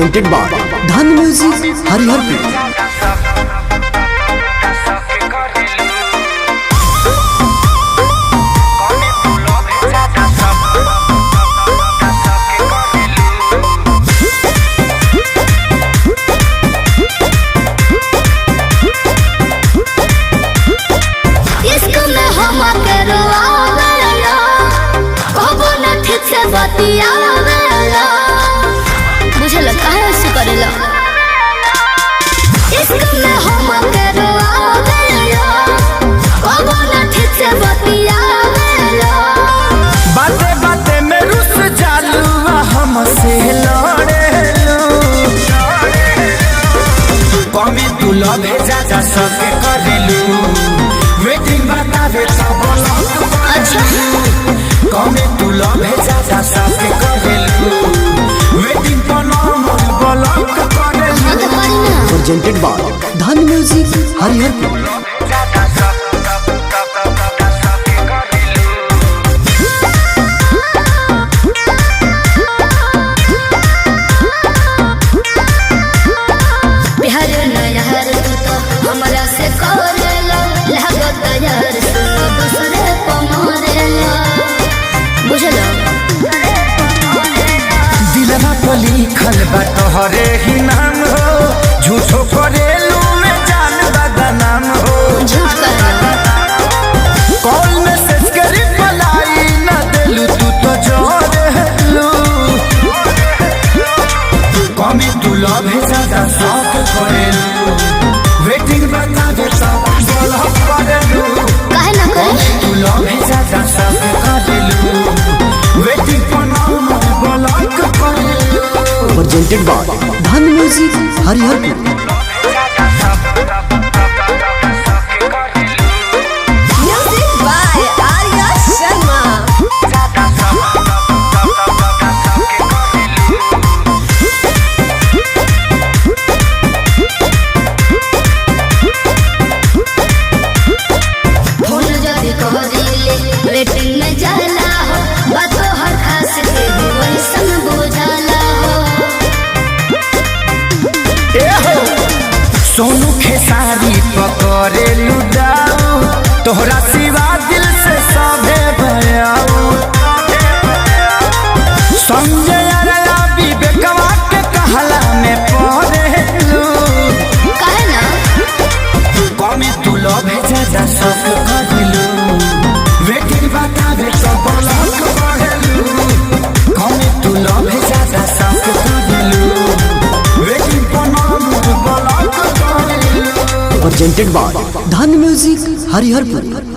presented by Dhan Music Hariharpur। बुझल काहे ऐसे करेला इश्क में हम करवावेला कबो न ठीक से बतियावेला बाते बाते में रुस जालू हमसे लड़ेलू कमी तू लगे जा सके करेलू वेटिंग बतावे सब अच्छा कमी तू लगे जा सके करेलू वेटिंग पर नॉर्मल ब्लॉक करेलू presented by Dhan Music Hariharpur। हमरा से करेला लागत यार सुनो दूसरे को मारेला बुझल दिलवा पर लिखल बा तोहरे ही नाम हो झूठो करेलू में जान बदनाम हो झूठ करना कॉल मैसेज करी पलाई न देलू तू तो जोरेलू कमी तू लव ज्यादा शौक करेलू वेटिंग बता दे सब ब्लॉक करेलू काहे ना करे तू लव ज्यादा शौक करेलू वेटिंग पर नॉर्मल ब्लॉक करेलू presented by Dhan Music Hariharpur। Music by Arya Sharma phone जब कहदिले वेटिंग में जाला हो बातो हर खास के वही संग बुझाला हो सोनू खेसारी पकड़ेलू दाऊ तोहरा सिवा दिल से सभे भयाऊ संजय अरया विवेकवा के कहला में पड़ेलू काहे ना कमी तू लव ज्यादा शौक करेलू वेटिंग बतावे तो ब्लॉक करेलू कमी तू लव ज्यादा शौक करेलू वेटिंग पर नॉर्मल ब्लॉक करेलू presented by Dhan Music Hariharpur।